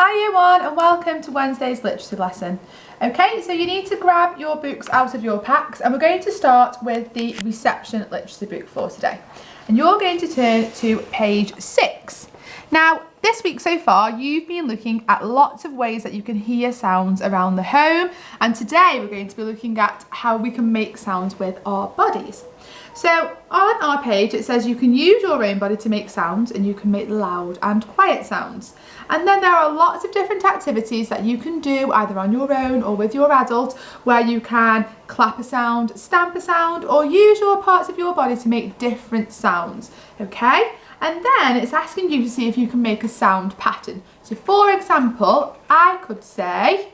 Hi Year 1 and welcome to Wednesday's literacy lesson. Okay, so you need to grab your books out of your packs and we're going to start with the reception literacy book for today. And you're going to turn to page 6. Now, this week so far, you've been looking at lots of ways that you can hear sounds around the home. And today we're going to be looking at how we can make sounds with our bodies. So on our page, it says you can use your own body to make sounds and you can make loud and quiet sounds. And then there are lots of different activities that you can do either on your own or with your adult, where you can clap a sound, stamp a sound, or use your parts of your body to make different sounds, okay? And then it's asking you to see if you can make a sound pattern. So for example, I could say,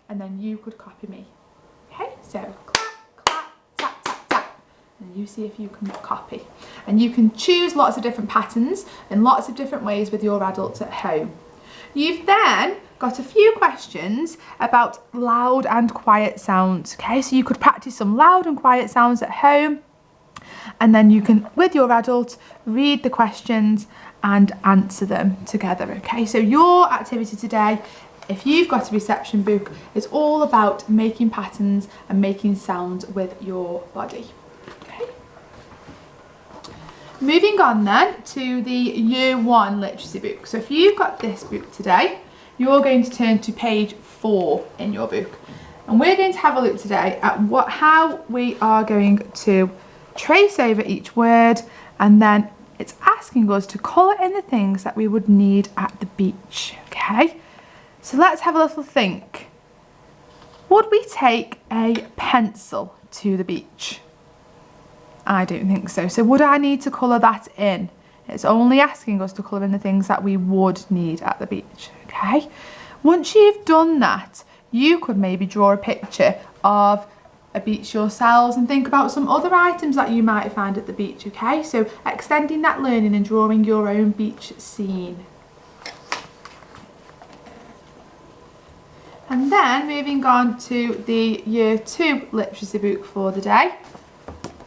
and then you could copy me. Okay, so clap, clap, tap, tap, tap. And you see if you can copy. And you can choose lots of different patterns in lots of different ways with your adults at home. You've then got a few questions about loud and quiet sounds. Okay, so you could practice some loud and quiet sounds at home. And then you can, with your adult, read the questions and answer them together, okay? So your activity today, if you've got a reception book, is all about making patterns and making sounds with your body, okay? Moving on then to the Year 1 literacy book. So if you've got this book today, you're going to turn to page 4 in your book. And we're going to have a look today at how we are going to trace over each word, and then it's asking us to colour in the things that we would need at the beach, okay? So let's have a little think. Would we take a pencil to the beach? I don't think so. So would I need to colour that in? It's only asking us to colour in the things that we would need at the beach, okay? Once you've done that, you could maybe draw a picture of a beach yourselves and think about some other items that you might find at the beach, okay? So extending that learning and drawing your own beach scene. And then moving on to the Year 2 literacy book for the day.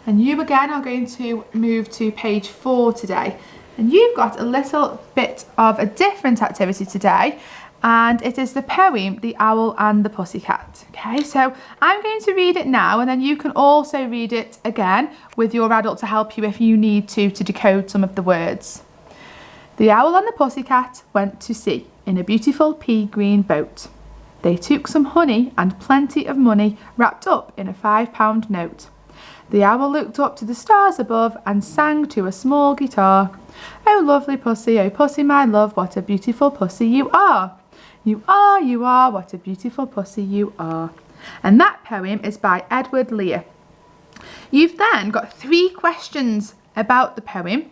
And you again are going to move to page 4 today. And you've got a little bit of a different activity today. And it is the poem, The Owl and the Pussycat. Okay, so I'm going to read it now, and then you can also read it again with your adult to help you if you need to decode some of the words. The owl and the pussycat went to sea in a beautiful pea-green boat. They took some honey and plenty of money wrapped up in a £5 note. The owl looked up to the stars above and sang to a small guitar. Oh lovely pussy, oh pussy my love, what a beautiful pussy you are. You are, what a beautiful pussy you are. And that poem is by Edward Lear. You've then got 3 questions about the poem.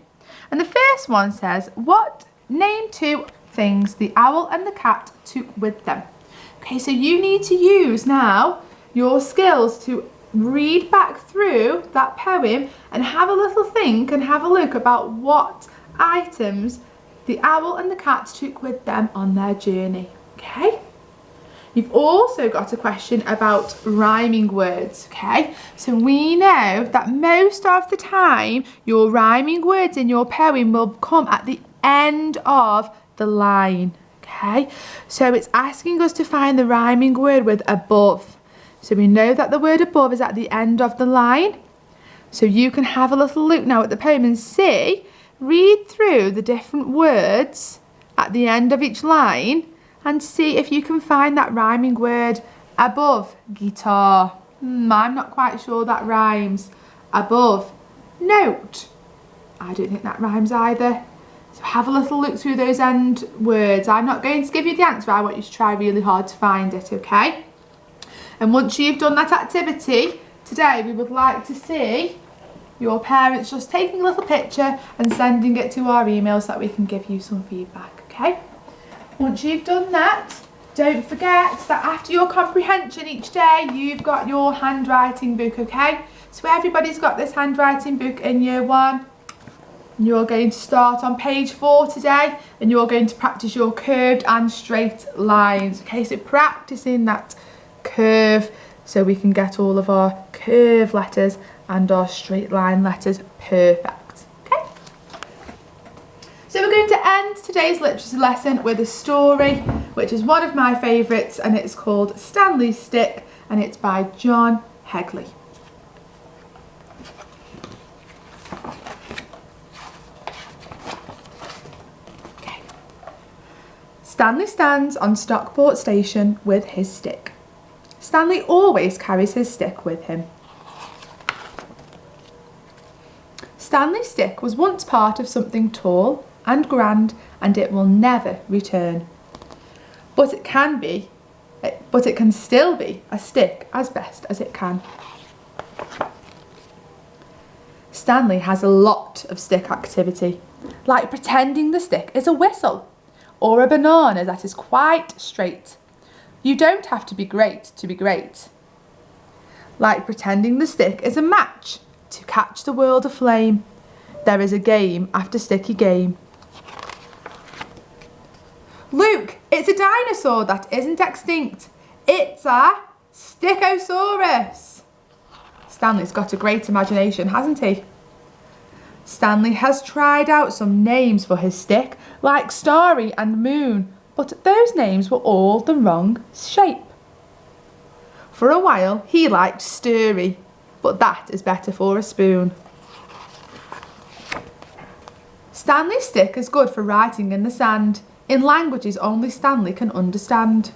And the first one says, name 2 things the owl and the cat took with them. Okay, so you need to use now your skills to read back through that poem and have a little think and have a look about what items the owl and the cat took with them on their journey. Okay, you've also got a question about rhyming words, okay? So we know that most of the time your rhyming words in your poem will come at the end of the line, okay? So it's asking us to find the rhyming word with above. So we know that the word above is at the end of the line. So you can have a little look now at the poem and see, read through the different words at the end of each line and see if you can find that rhyming word. Above, guitar. I'm not quite sure that rhymes. Above, note. I don't think that rhymes either. So have a little look through those end words. I'm not going to give you the answer. I want you to try really hard to find it, okay? And once you've done that activity, today we would like to see your parents just taking a little picture and sending it to our email so that we can give you some feedback, okay? Once you've done that, don't forget that after your comprehension each day, you've got your handwriting book, okay? So everybody's got this handwriting book in Year 1. You're going to start on page 4 today, and you're going to practice your curved and straight lines, okay? So practicing that curve so we can get all of our curved letters and our straight line letters perfect, okay? So we're going to end end today's literacy lesson with a story, which is one of my favourites, and it's called Stanley's Stick, and it's by John Hegley. Okay. Stanley stands on Stockport Station with his stick. Stanley always carries his stick with him. Stanley's stick was once part of something tall and grand, and it will never return. But it can still be a stick as best as it can. Stanley has a lot of stick activity, like pretending the stick is a whistle or a banana that is quite straight. You don't have to be great to be great. Like pretending the stick is a match to catch the world aflame. There is a game after sticky game. Luke, it's a dinosaur that isn't extinct. It's a Stickosaurus. Stanley's got a great imagination, hasn't he? Stanley has tried out some names for his stick, like Starry and Moon, but those names were all the wrong shape. For a while, he liked Stirry, but that is better for a spoon. Stanley's stick is good for writing in the sand, in languages only Stanley can understand.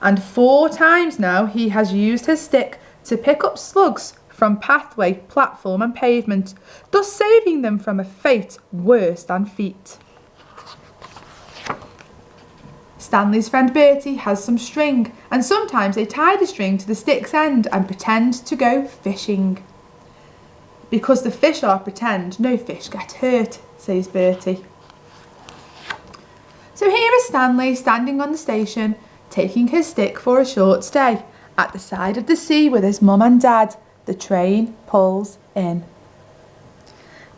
And 4 times now he has used his stick to pick up slugs from pathway, platform and pavement, thus saving them from a fate worse than feet. Stanley's friend Bertie has some string, and sometimes they tie the string to the stick's end and pretend to go fishing. Because the fish are pretend, no fish get hurt, says Bertie. So here is Stanley standing on the station, taking his stick for a short stay, at the side of the sea with his mum and dad. The train pulls in.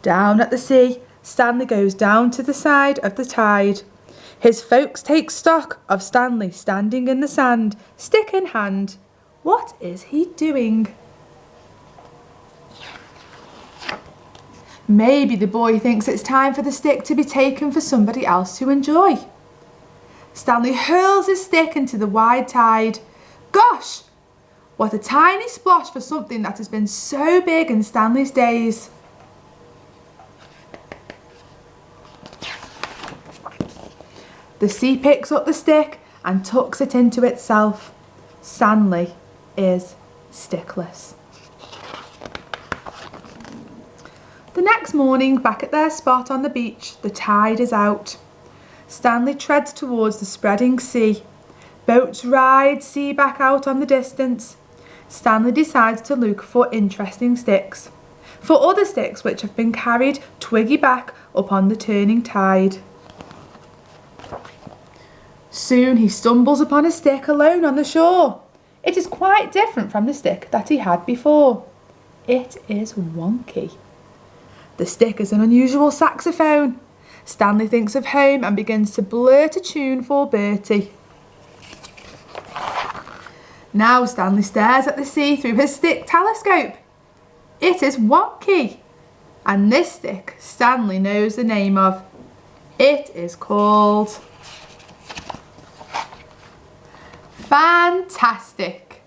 Down at the sea, Stanley goes down to the side of the tide. His folks take stock of Stanley standing in the sand, stick in hand. What is he doing? Maybe the boy thinks it's time for the stick to be taken for somebody else to enjoy. Stanley hurls his stick into the wide tide. Gosh! What a tiny splosh for something that has been so big in Stanley's days. The sea picks up the stick and tucks it into itself. Stanley is stickless. The next morning, back at their spot on the beach, the tide is out. Stanley treads towards the spreading sea. Boats ride, see back out on the distance. Stanley decides to look for interesting sticks, for other sticks which have been carried twiggy back upon the turning tide. Soon he stumbles upon a stick alone on the shore. It is quite different from the stick that he had before. It is wonky. The stick is an unusual saxophone. Stanley thinks of home and begins to blurt a tune for Bertie. Now Stanley stares at the sea through his stick telescope. It is wonky. And this stick Stanley knows the name of. It is called Fantastic.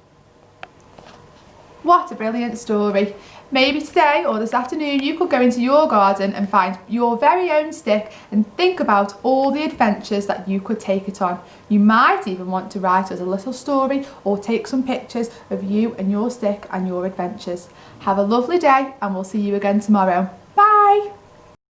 What a brilliant story. Maybe today or this afternoon you could go into your garden and find your very own stick and think about all the adventures that you could take it on. You might even want to write us a little story or take some pictures of you and your stick and your adventures. Have a lovely day, and we'll see you again tomorrow.